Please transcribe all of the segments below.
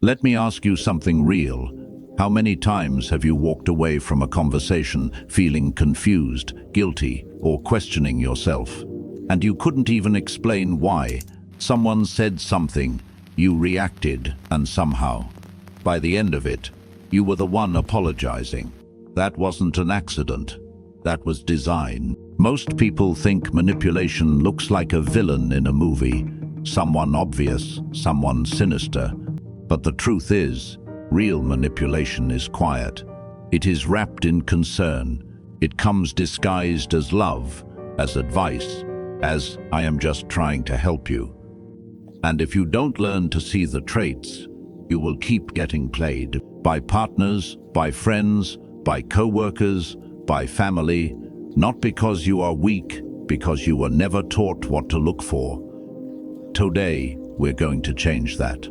Let me ask you something real. How many times have you walked away from a conversation feeling confused, guilty, or questioning yourself? And you couldn't even explain why. Someone said something, you reacted, and somehow, by the end of it, you were the one apologizing. That wasn't an accident. That was design. Most people think manipulation looks like a villain in a movie. Someone obvious, someone sinister. But the truth is, real manipulation is quiet. It is wrapped in concern. It comes disguised as love, as advice, as "I am just trying to help you." And if you don't learn to see the traits, you will keep getting played by partners, by friends, by co-workers, by family, not because you are weak, because you were never taught what to look for. Today, we're going to change that.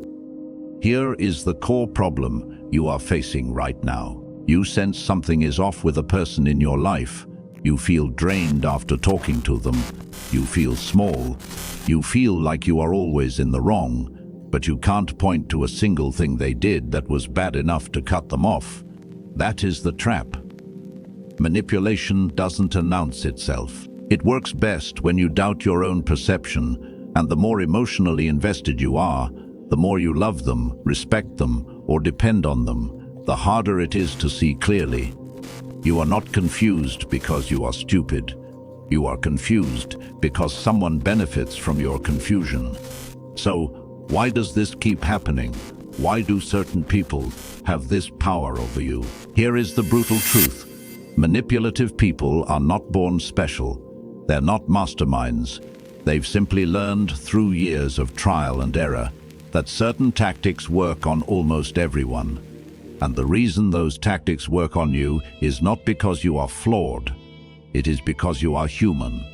Here is the core problem you are facing right now. You sense something is off with a person in your life. You feel drained after talking to them. You feel small. You feel like you are always in the wrong, but you can't point to a single thing they did that was bad enough to cut them off. That is the trap. Manipulation doesn't announce itself. It works best when you doubt your own perception, and the more emotionally invested you are, the more you love them, respect them, or depend on them, the harder it is to see clearly. You are not confused because you are stupid. You are confused because someone benefits from your confusion. So, why does this keep happening? Why do certain people have this power over you? Here is the brutal truth. Manipulative people are not born special. They're not masterminds. They've simply learned through years of trial and error that certain tactics work on almost everyone. And the reason those tactics work on you is not because you are flawed. It is because you are human.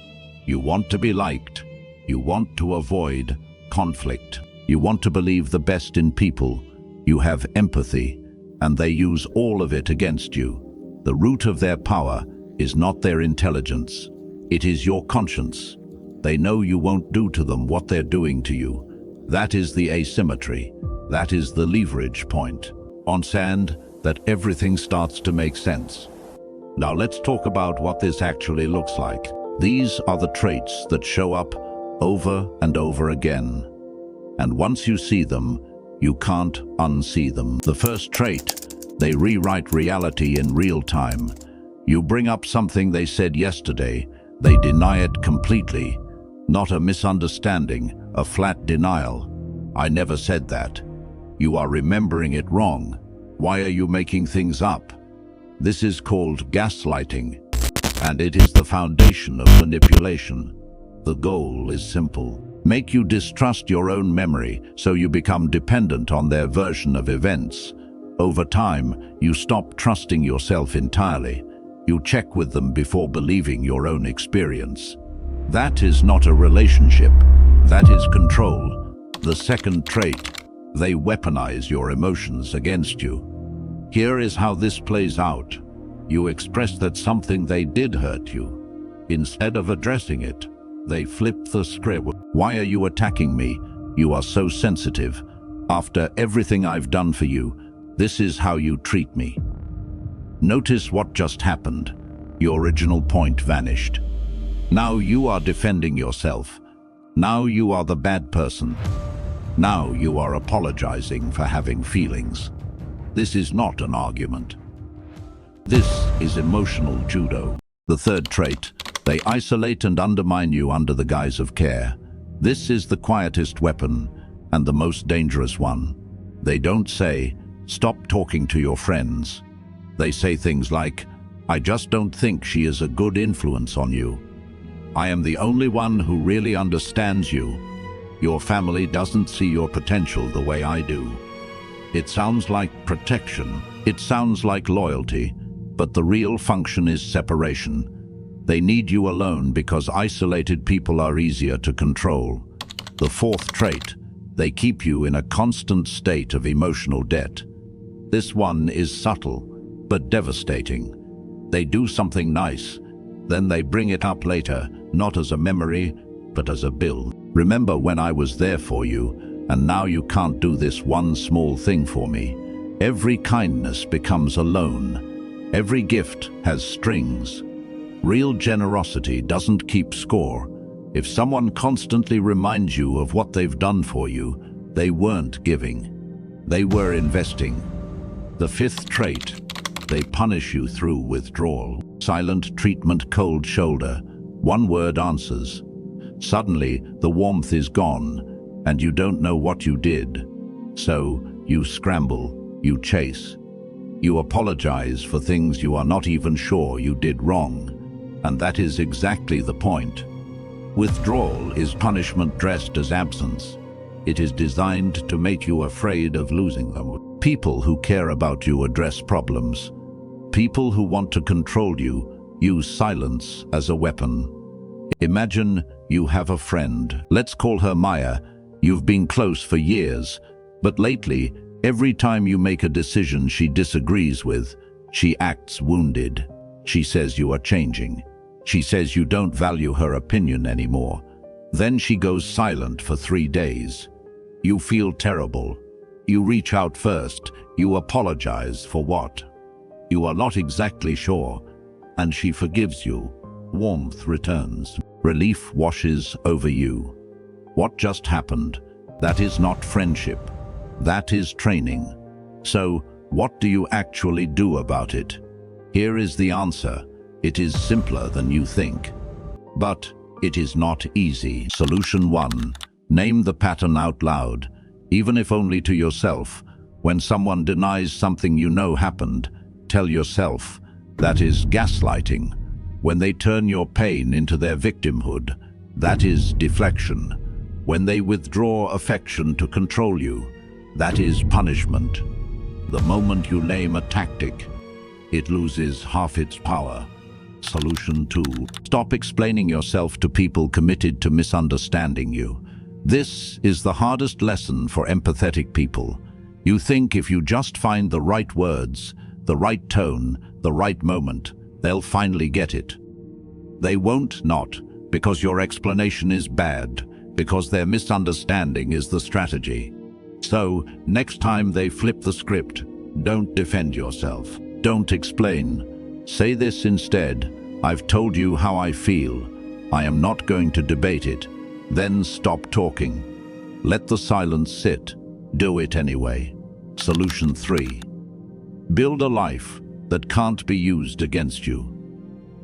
You want to be liked. You want to avoid conflict. You want to believe the best in people. You have empathy, and they use all of it against you. The root of their power is not their intelligence. It is your conscience. They know you won't do to them what they're doing to you. That is the asymmetry. That is the leverage point. On sand, that everything starts to make sense. Now let's talk about what this actually looks like. These are the traits that show up over and over again. And once you see them, you can't unsee them. The first trait, they rewrite reality in real time. You bring up something they said yesterday, they deny it completely. Not a misunderstanding, a flat denial. "I never said that." "You are remembering it wrong." "Why are you making things up?" This is called gaslighting, and it is the foundation of manipulation. The goal is simple. Make you distrust your own memory so you become dependent on their version of events. Over time, you stop trusting yourself entirely. You check with them before believing your own experience. That is not a relationship. That is control. The second trait, they weaponize your emotions against you. Here is how this plays out. You express that something they did hurt you. Instead of addressing it, they flip the script. "Why are you attacking me? You are so sensitive. After everything I've done for you, this is how you treat me." Notice what just happened. Your original point vanished. Now you are defending yourself. Now you are the bad person. Now you are apologizing for having feelings. This is not an argument. This is emotional judo. The third trait, they isolate and undermine you under the guise of care. This is the quietest weapon and the most dangerous one. They don't say, "Stop talking to your friends." They say things like, "I just don't think she is a good influence on you. I am the only one who really understands you. Your family doesn't see your potential the way I do." It sounds like protection. It sounds like loyalty, but the real function is separation. They need you alone because isolated people are easier to control. The fourth trait, they keep you in a constant state of emotional debt. This one is subtle, but devastating. They do something nice, then they bring it up later, not as a memory, but as a bill. "Remember when I was there for you? and now you can't do this one small thing for me. Every kindness becomes a loan. Every gift has strings. Real generosity doesn't keep score. If someone constantly reminds you of what they've done for you, they weren't giving. They were investing. The fifth trait, they punish you through withdrawal. Silent treatment, cold shoulder. One word answers. Suddenly, the warmth is gone, and you don't know what you did. So, you scramble, you chase. You apologize for things you are not even sure you did wrong. And that is exactly the point. Withdrawal is punishment dressed as absence. It is designed to make you afraid of losing them. People who care about you address problems. People who want to control you use silence as a weapon. Imagine you have a friend. Let's call her Maya. You've been close for years, but lately, every time you make a decision she disagrees with, she acts wounded. She says you are changing. She says you don't value her opinion anymore. Then she goes silent for 3 days. You feel terrible. You reach out first. You apologize for what? You are not exactly sure, and she forgives you. Warmth returns. Relief washes over you. What just happened? That is not friendship. That is training. So, what do you actually do about it? Here is the answer. It is simpler than you think. But it is not easy. Solution 1. Name the pattern out loud, even if only to yourself. When someone denies something you know happened, tell yourself, that is gaslighting. When they turn your pain into their victimhood, that is deflection. When they withdraw affection to control you, that is punishment. The moment you name a tactic, it loses half its power. Solution 2. Stop explaining yourself to people committed to misunderstanding you. This is the hardest lesson for empathetic people. You think if you just find the right words, the right tone, the right moment, they'll finally get it. They won't not, because your explanation is bad, because their misunderstanding is the strategy. So, next time they flip the script, don't defend yourself. Don't explain. Say this instead: I've told you how I feel. I am not going to debate it. Then stop talking. Let the silence sit. Do it anyway. Solution 3. Build a life that can't be used against you.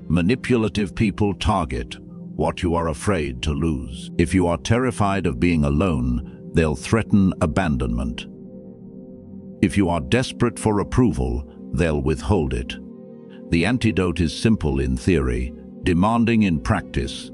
Manipulative people target what you are afraid to lose. If you are terrified of being alone, they'll threaten abandonment. If you are desperate for approval, they'll withhold it. The antidote is simple in theory, demanding in practice.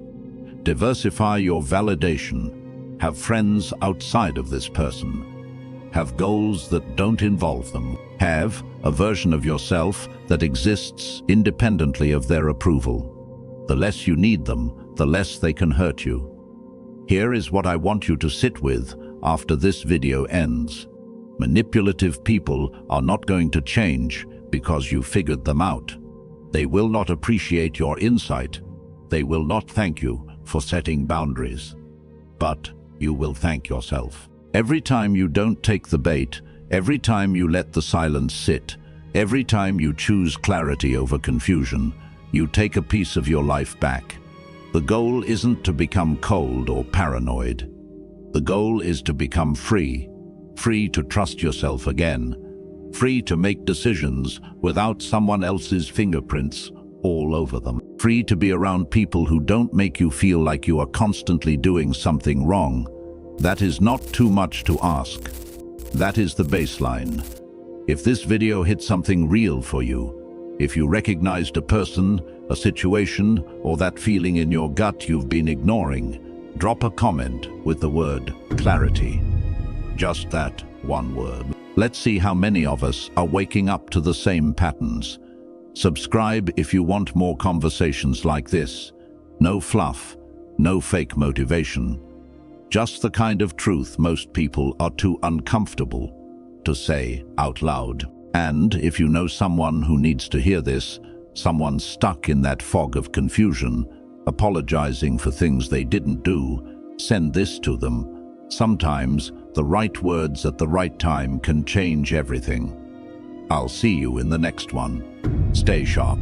Diversify your validation. Have friends outside of this person. Have goals that don't involve them. Have a version of yourself that exists independently of their approval. The less you need them, the less they can hurt you. Here is what I want you to sit with after this video ends. Manipulative people are not going to change because you figured them out. They will not appreciate your insight. They will not thank you for setting boundaries. But you will thank yourself. Every time you don't take the bait, every time you let the silence sit, every time you choose clarity over confusion, you take a piece of your life back. The goal isn't to become cold or paranoid. The goal is to become free. Free to trust yourself again. Free to make decisions without someone else's fingerprints all over them. Free to be around people who don't make you feel like you are constantly doing something wrong. That is not too much to ask. That is the baseline. If this video hit something real for you, if you recognized a person, a situation, or that feeling in your gut you've been ignoring, drop a comment with the word clarity. Just that one word. Let's see how many of us are waking up to the same patterns. Subscribe if you want more conversations like this. No fluff, no fake motivation. Just the kind of truth most people are too uncomfortable to say out loud. And if you know someone who needs to hear this, someone stuck in that fog of confusion, apologizing for things they didn't do, send this to them. Sometimes The right words at the right time can change everything. I'll see you in the next one. Stay sharp.